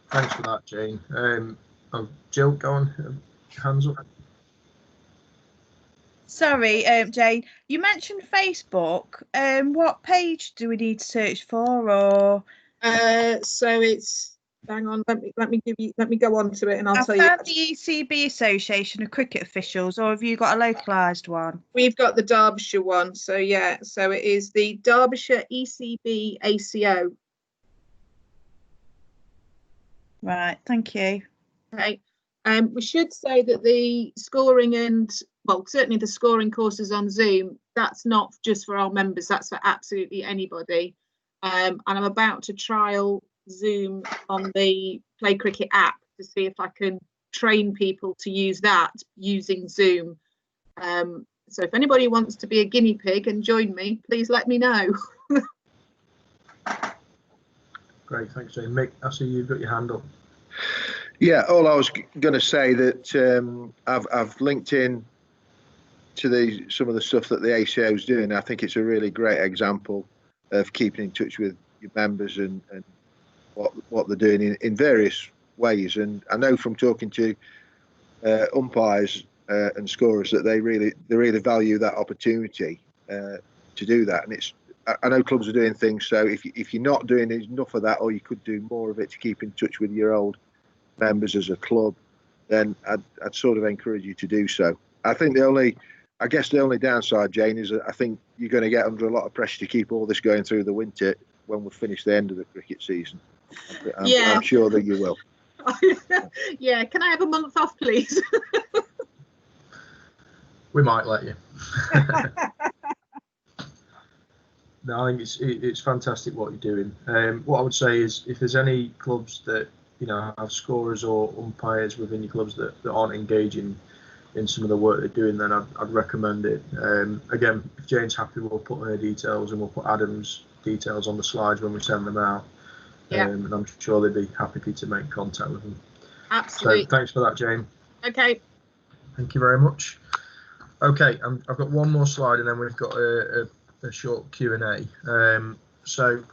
Thanks for that, Jane. Jill, go on. Hands up. Sorry, Jane. You mentioned Facebook. What page do we need to search for, or? So it's. Hang on. Let me go on to it, and I'll tell you. I found the ECB Association of Cricket Officials, or have you got a localised one? We've got the Derbyshire one. So yeah. So it is the Derbyshire ECB ACO. Right, thank you. Okay. We should say that the scoring certainly the scoring courses on Zoom, that's not just for our members, that's for absolutely anybody. And I'm about to trial Zoom on the Play Cricket app to see if I can train people to use that using Zoom. So if anybody wants to be a guinea pig and join me, please let me know. Great, thanks, Jane. Mick, I see you've got your hand up. Yeah, all I was going to say that I've linked in to some of the stuff that the ACO is doing. I think it's a really great example of keeping in touch with your members and what they're doing in various ways. And I know from talking to umpires and scorers that they really value that opportunity to do that. And it's I know clubs are doing things, so if you're not doing enough of that, or you could do more of it to keep in touch with your old members as a club, then I'd sort of encourage you to do so. I think the only downside, Jane, is that I think you're going to get under a lot of pressure to keep all this going through the winter when we've finished the end of the cricket season. I'm sure that you will. Yeah, can I have a month off, please? We might let you. No, I think it's fantastic what you're doing. What I would say is, if there's any clubs that have scorers or umpires within your clubs that aren't engaging in some of the work they're doing, then I'd recommend it. Again, if Jane's happy, we'll put her details and we'll put Adam's details on the slides when we send them out. Yeah. And I'm sure they'd be happy for you to make contact with them. Absolutely. So thanks for that, Jane. Okay. Thank you very much. Okay, I've got one more slide and then we've got a short Q&A. So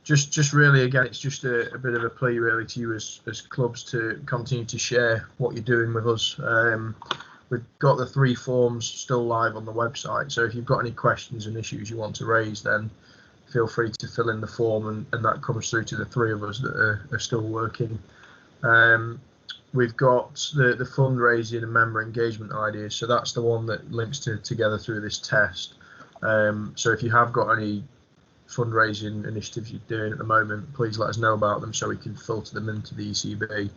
just really, again, it's just a bit of a plea really to you as clubs to continue to share what you're doing with us. We've got the 3 forms still live on the website, so if you've got any questions and issues you want to raise, then feel free to fill in the form, and that comes through to the 3 of us that are still working. We've got the fundraising and member engagement ideas, so that's the one that links together through this test. So if you have got any fundraising initiatives you're doing at the moment, please let us know about them so we can filter them into the ECB.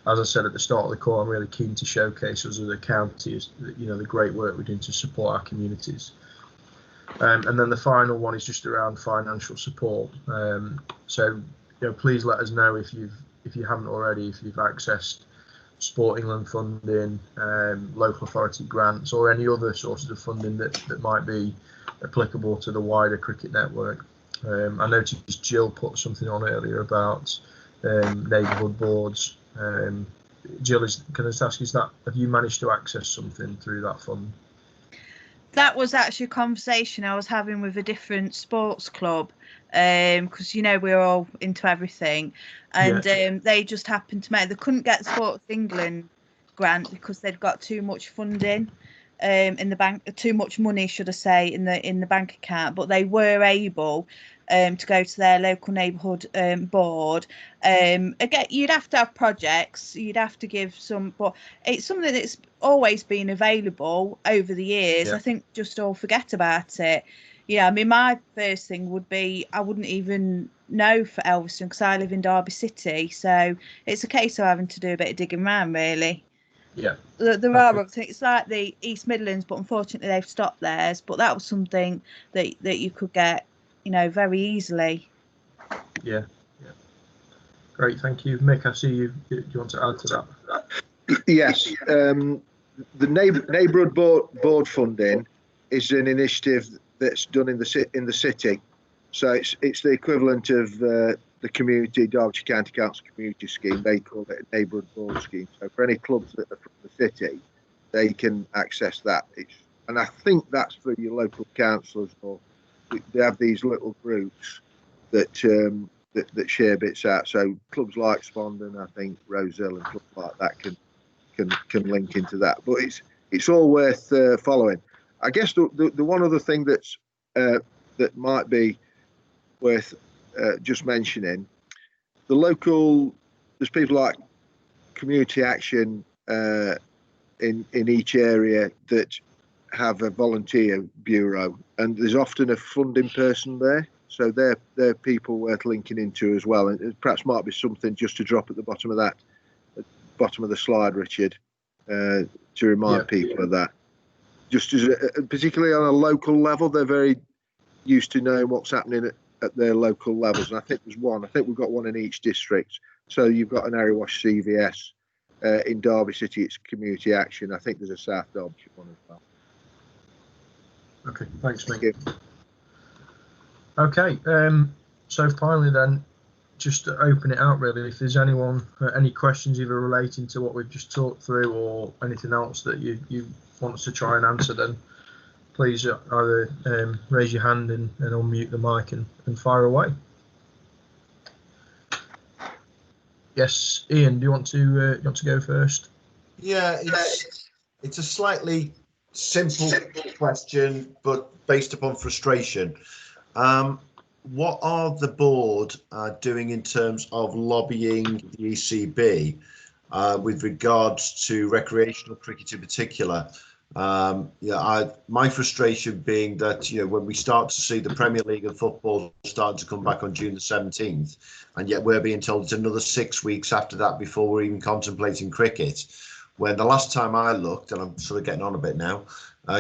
As I said at the start of the call, I'm really keen to showcase us as a county, the great work we're doing to support our communities. And then the final one is just around financial support. So please let us know if you haven't already, if you've accessed Sport England funding, local authority grants, or any other sources of funding that might be applicable to the wider cricket network. I noticed Jill put something on earlier about neighbourhood boards. Jill, can I just ask, have you managed to access something through that fund? That was actually a conversation I was having with a different sports club, because we're all into everything, and they just happened to they couldn't get the Sports England grant because they'd got too much funding in the bank, too much money, should I say, in the bank account, but they were able to go to their local neighbourhood board. Again, you'd have to have projects, you'd have to give some, but it's something that's always been available over the years. I think just all forget about it. I mean, my first thing would be, I wouldn't even know for Elveston because I live in Derby City, so it's a case of having to do a bit of digging around, really. Yeah. There are other things. It's like the East Midlands, but unfortunately they've stopped theirs. But that was something that you could get, very easily. Yeah. Great, thank you, Mick. I see you. Do you want to add to that? Yes. The neighbourhood board funding is an initiative that's done in the city, so it's the equivalent of the community Derbyshire County Council community scheme. They call it a neighbourhood board scheme. So for any clubs that are from the city, they can access that. And I think that's for your local councillors, or they have these little groups that share bits out. So clubs like Spondon, I think Rosehill and clubs like that can link into that. But it's all worth following. I guess the one other thing that might be worth just mentioning, there's people like Community Action in each area that have a volunteer bureau, and there's often a funding person there, so they're people worth linking into as well, and it perhaps might be something just to drop at the bottom of the slide, Richard, to remind people of that. Just as particularly on a local level, they're very used to knowing what's happening at their local levels, and I think we've got one in each district. So you've got an Erewash CVS in Derby City, it's Community Action. I think there's a South Derbyshire one as well. Okay, thanks, Mick. Okay, so finally then, just to open it out really, if there's any questions either relating to what we've just talked through or anything else that you want us to try and answer, then please either raise your hand and unmute the mic and fire away. Yes, Ian, do you want to go first? Yeah, it's a slightly Simple question, but based upon frustration. What are the board doing in terms of lobbying the ECB with regards to recreational cricket in particular? My frustration being that, when we start to see the Premier League and football starting to come back on June the 17th, and yet we're being told it's another 6 weeks after that before we're even contemplating cricket. When the last time I looked, and I'm sort of getting on a bit now,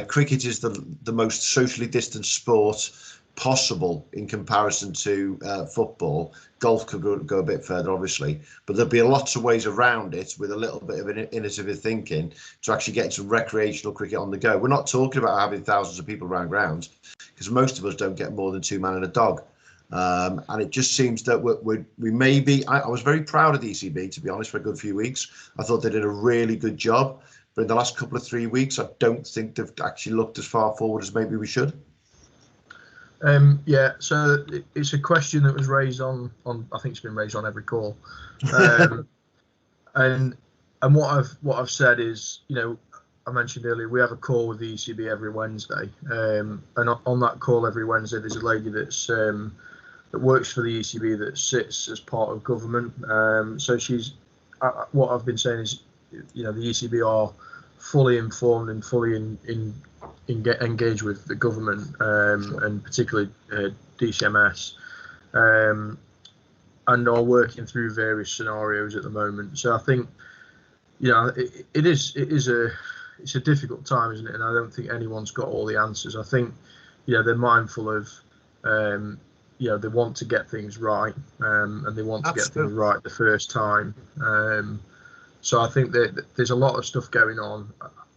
cricket is the most socially distanced sport possible in comparison to football. Golf could go a bit further, obviously, but there'll be lots of ways around it with a little bit of innovative thinking to actually get some recreational cricket on the go. We're not talking about having thousands of people around grounds, because most of us don't get more than 2 man and a dog. And it just seems that we may be. I was very proud of the ECB, to be honest, for a good few weeks. I thought they did a really good job, but in the last couple of 3 weeks, I don't think they've actually looked as far forward as maybe we should. Yeah, so it's a question that was raised on I think it's been raised on every call, and what I've said is, I mentioned earlier, we have a call with the ECB every Wednesday, and on that call every Wednesday, there's a lady that works for the ECB that sits as part of government. So she's what I've been saying is, the ECB are fully informed and fully engaged with the government, and particularly DCMS, and are working through various scenarios at the moment. So I think, it's a difficult time, isn't it? And I don't think anyone's got all the answers. I think, they're mindful of, they want to get things right, and they want to get things right the first time. So I think that there's a lot of stuff going on.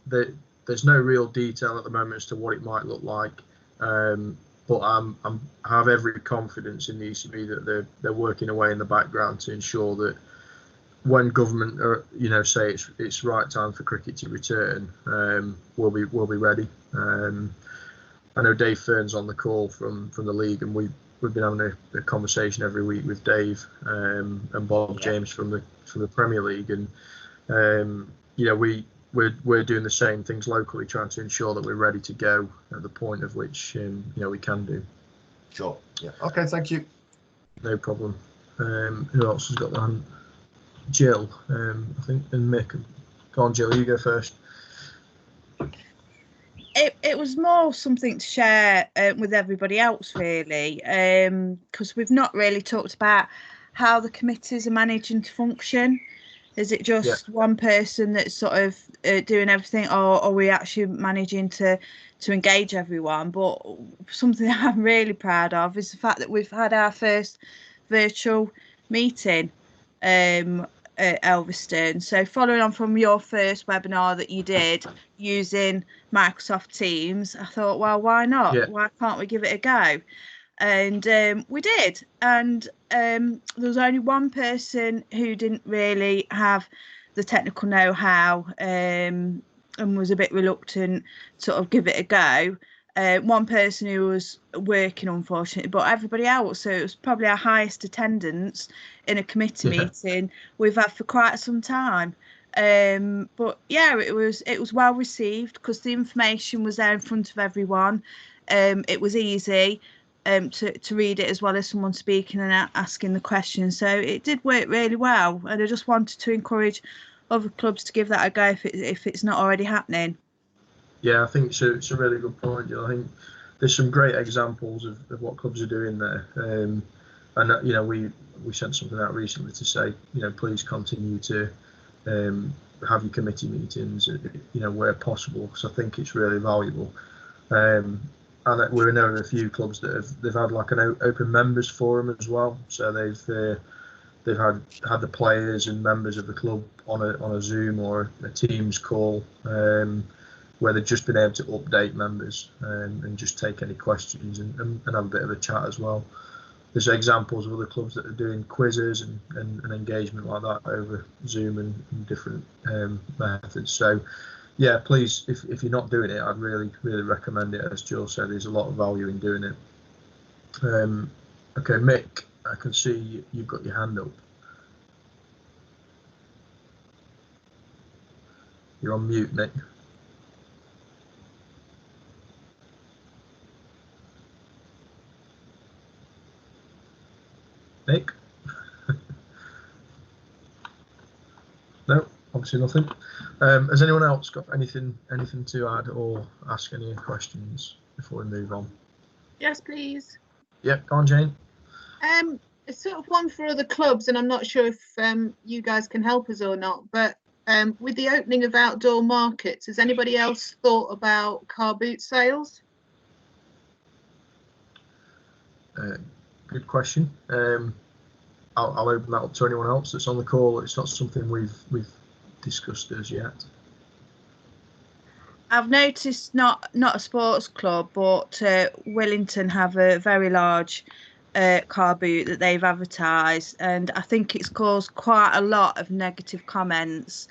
There's no real detail at the moment as to what it might look like, but I have every confidence in the ECB that they're working away in the background to ensure that when government say it's right time for cricket to return, we'll be ready. I know Dave Fearn's on the call from the league, and we've been having a conversation every week with Dave and Bob James from the Premier League, and we're doing the same things locally, trying to ensure that we're ready to go at the point of which we can do. Sure. Yeah. Okay. Thank you. No problem. Who else has got their hand? Jill, I think, and Mick. Go on, Jill. You go first. It was more something to share with everybody else, really, because we've not really talked about how the committees are managing to function. Is it just one person that's sort of doing everything, or are we actually managing to engage everyone? But something I'm really proud of is the fact that we've had our first virtual meeting at Elveston. So following on from your first webinar that you did using Microsoft Teams, I thought, well, why not? Yeah. Why can't we give it a go? And we did, and there was only one person who didn't really have the technical know-how, and was a bit reluctant to sort of give it a go. One person who was working, unfortunately, but everybody else, so it was probably our highest attendance in a committee meeting we've had for quite some time. But yeah, it was well received because the information was there in front of everyone. It was easy to read it as well as someone speaking and asking the questions. So it did work really well, and I just wanted to encourage other clubs to give that a go if it's not already happening. Yeah, I think it's a really good point. I think there's some great examples of what clubs are doing there, and we sent something out recently to say, please continue to have your committee meetings, where possible, because I think it's really valuable. And we're in a few clubs that they've had like an open members forum as well. So they've had the players and members of the club on a Zoom or a Teams call, where they've just been able to update members and just take any questions and have a bit of a chat as well. There's examples of other clubs that are doing quizzes and engagement like that over Zoom and different methods. So yeah, please, if you're not doing it, I'd really, really recommend it. As Jill said, there's a lot of value in doing it. Okay, Mick, I can see you've got your hand up. You're on mute, Mick. Nick? No, obviously nothing. Has anyone else got anything to add or ask any questions before we move on? Yes, please. Yeah, go on, Jane. It's sort of one for other clubs, and I'm not sure if you guys can help us or not, but with the opening of outdoor markets, has anybody else thought about car boot sales? Good question. I'll open that up to anyone else that's on the call. It's not something we've discussed as yet. I've noticed not a sports club, but Wellington have a very large car boot that they've advertised, and I think it's caused quite a lot of negative comments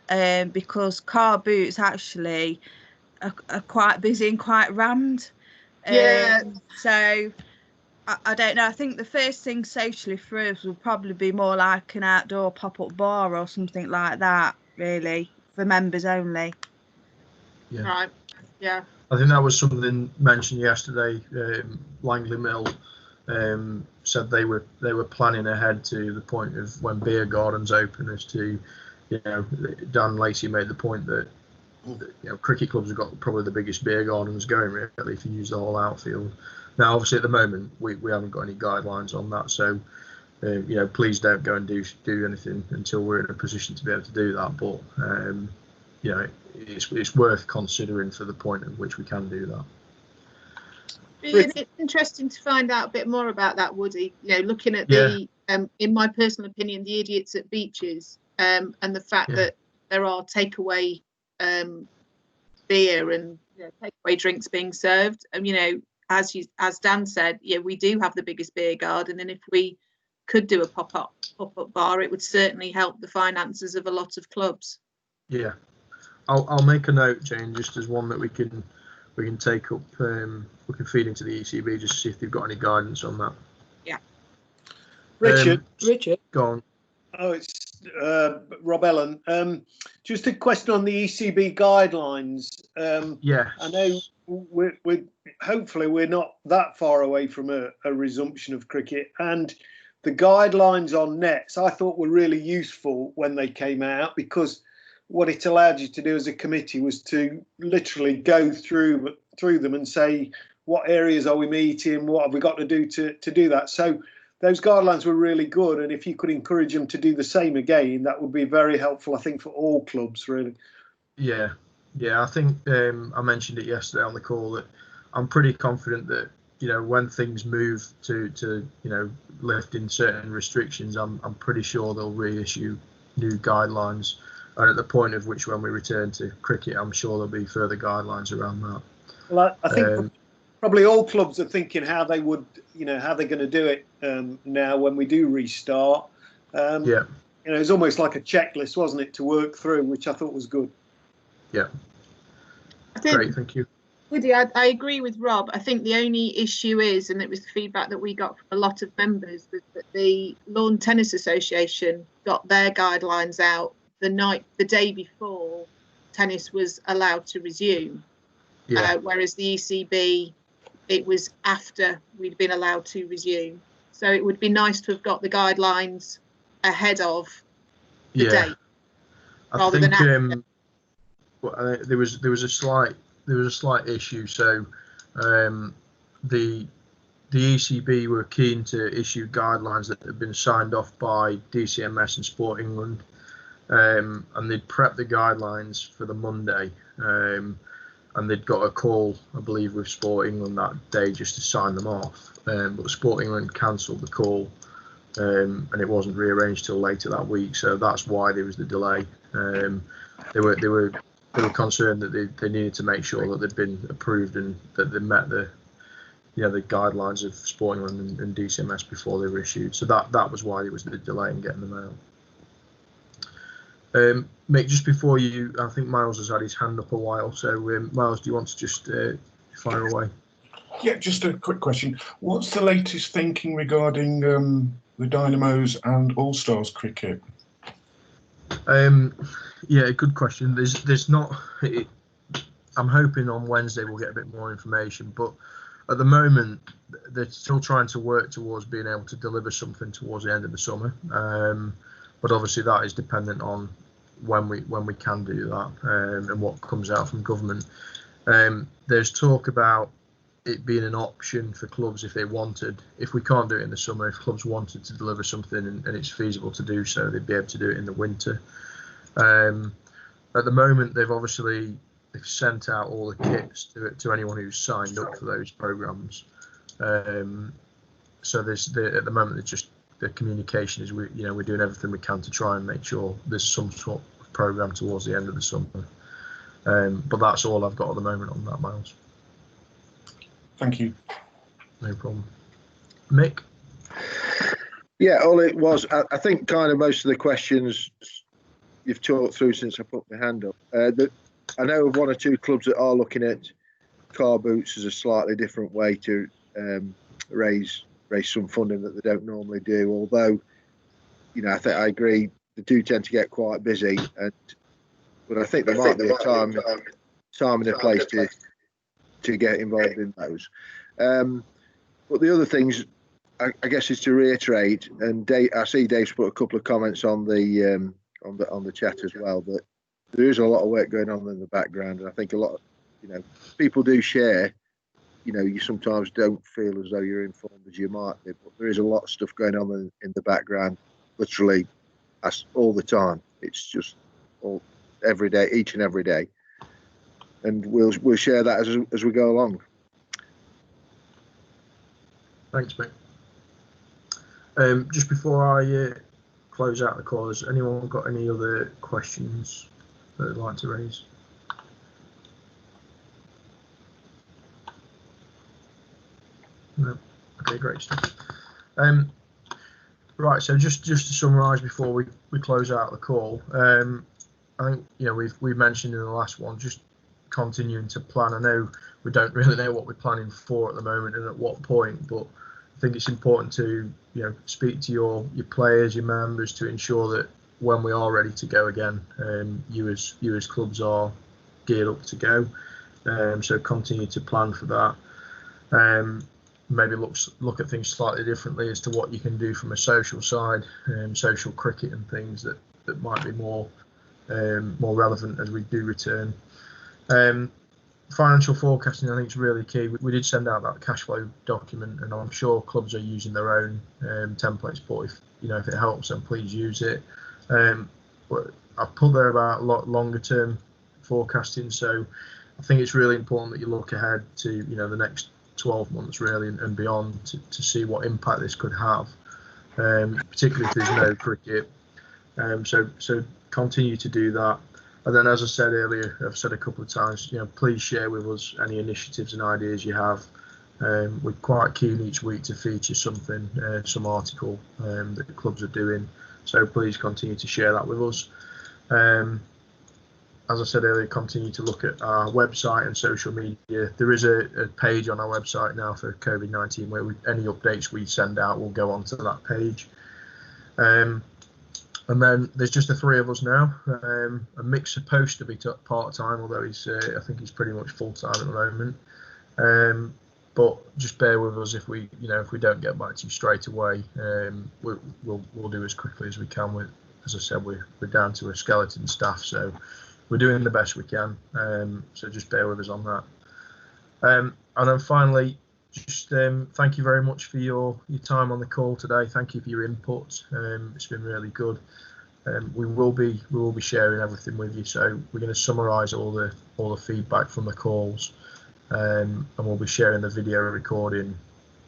because car boots actually are quite busy and quite rammed. Yeah. So I don't know. I think the first thing socially for us would probably be more like an outdoor pop-up bar or something like that, really, for members only. Yeah. Right. Yeah. I think that was something mentioned yesterday. Langley Mill said they were planning ahead to the point of when beer gardens open, as to, you know, Dan Lacey made the point that, you know, cricket clubs have got probably the biggest beer gardens going, really, if you use the whole outfield. Now, obviously, at the moment, we haven't got any guidelines on that, so you know, please don't go and do anything until we're in a position to be able to do that. But you know, it's worth considering for the point at which we can do that. It's interesting to find out a bit more about that, Woody. You know, looking at the, in my personal opinion, the idiots at beaches, and the fact that there are takeaway beer and, you know, takeaway drinks being served. And, you know, as Dan said, yeah, we do have the biggest beer garden, and if we could do a pop-up bar, it would certainly help the finances of a lot of clubs. Yeah, I'll make a note, Jane, just as one that we can take up. We can feed into the ECB just to see if they've got any guidance on that. Yeah. Richard. Go on. Oh, it's Rob Ellen. Just a question on the ECB guidelines. Yeah. I know we're hopefully we're not that far away from a resumption of cricket, and the guidelines on nets I thought were really useful when they came out, because what it allowed you to do as a committee was to literally go through them and say, what areas are we meeting, what have we got to do to do that. So those guidelines were really good, and if you could encourage them to do the same again, that would be very helpful, I think, for all clubs, really. Yeah, I think I mentioned it yesterday on the call that I'm pretty confident that, you know, when things move to you know, lifting certain restrictions, I'm pretty sure they'll reissue new guidelines, and at the point of which, when we return to cricket, I'm sure there'll be further guidelines around that. Well, I think probably all clubs are thinking how they would, you know, how they're going to do it now when we do restart. Yeah, you know, it's almost like a checklist, wasn't it, to work through, which I thought was good. Yeah. Great, thank you. Woody, I agree with Rob. I think the only issue is, and it was the feedback that we got from a lot of members, was that the Lawn Tennis Association got their guidelines out the day before tennis was allowed to resume. Whereas the ECB, it was after we'd been allowed to resume. So it would be nice to have got the guidelines ahead of the date, rather than after. There was a slight issue. So the ECB were keen to issue guidelines that had been signed off by DCMS and Sport England, and they'd prepped the guidelines for the Monday, and they'd got a call, I believe, with Sport England that day just to sign them off, but Sport England cancelled the call, and it wasn't rearranged till later that week, so that's why there was the delay. They were concerned that they needed to make sure that they'd been approved and that they met the guidelines of Sport England and DCMS before they were issued. So that was why there was the delay in getting them out. Mick, just before you, I think Miles has had his hand up a while. So Miles, do you want to just fire away? Yeah, just a quick question. What's the latest thinking regarding the Dynamos and All Stars cricket? Yeah, good question. There's not. I'm hoping on Wednesday we'll get a bit more information, but at the moment, they're still trying to work towards being able to deliver something towards the end of the summer. But obviously that is dependent on when we can do that, and what comes out from government. There's talk about it being an option for clubs if they wanted. If we can't do it in the summer, if clubs wanted to deliver something and it's feasible to do so, they'd be able to do it in the winter. At the moment, they've sent out all the kits to anyone who's signed up for those programs. So at the moment, it's just the communication is we're doing everything we can to try and make sure there's some sort of program towards the end of the summer. But that's all I've got at the moment on that, Miles. Thank you. No problem. Mick? Yeah, all it was, I think kind of most of the questions you've talked through since I put my hand up. I know of one or two clubs that are looking at car boots as a slightly different way to raise some funding that they don't normally do. Although, I think I agree, they do tend to get quite busy, but I think there might be a time and a place to get involved in those. But the other things, I guess, is to reiterate, and I see Dave's put a couple of comments on the chat as well, that there is a lot of work going on in the background, and I think a lot of people do share. You sometimes don't feel as though you're informed as you might be, but there is a lot of stuff going on in the background, literally all the time. It's just every day, each and every day, and we'll share that as we go along. Thanks, Mick. Just before I close out the call, has anyone got any other questions that they'd like to raise? No. Okay, great stuff. Right, so just to summarise before we close out the call, I think we've mentioned in the last one just continuing to plan. I know we don't really know what we're planning for at the moment and at what point, but I think it's important to speak to your players, your members, to ensure that when we are ready to go again, you as clubs are geared up to go. So continue to plan for that. Maybe look at things slightly differently as to what you can do from a social side, social cricket and things that might be more relevant as we do return. Financial forecasting, I think, is really key. We did send out that cash flow document, and I'm sure clubs are using their own templates. But if it helps, then please use it. But I put there about longer term forecasting. So I think it's really important that you look ahead to the next 12 months really and beyond to see what impact this could have, particularly if there's no cricket. So continue to do that. And then, as I said earlier, I've said a couple of times, please share with us any initiatives and ideas you have. We're quite keen each week to feature something, some article that the clubs are doing. So please continue to share that with us. As I said earlier, continue to look at our website and social media. There is a page on our website now for COVID-19 where any updates we send out will go onto that page. And then there's just the three of us now. A Mick's supposed to be part-time, although I think he's pretty much full-time at the moment. But just bear with us if we don't get back to you straight away. We'll do as quickly as we can. As I said, we're down to a skeleton staff, so we're doing the best we can. So just bear with us on that. And then finally, just thank you very much for your time on the call today. Thank you for your input. It's been really good. We will be sharing everything with you. So we're going to summarise all the feedback from the calls, and we'll be sharing the video recording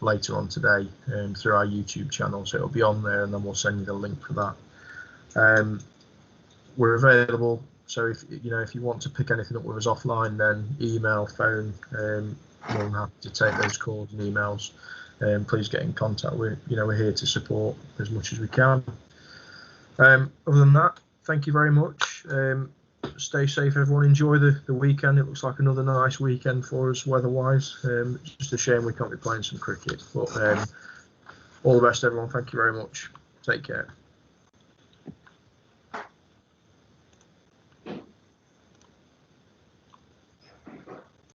later on today through our YouTube channel. So it'll be on there, and then we'll send you the link for that. We're available. So if you want to pick anything up with us offline, then email, phone. More than happy to take those calls and emails. Please get in contact. We're here to support as much as we can. Other than that, thank you very much. Stay safe, everyone. Enjoy the weekend. It looks like another nice weekend for us weather-wise. It's just a shame we can't be playing some cricket. But all the best, everyone. Thank you very much. Take care.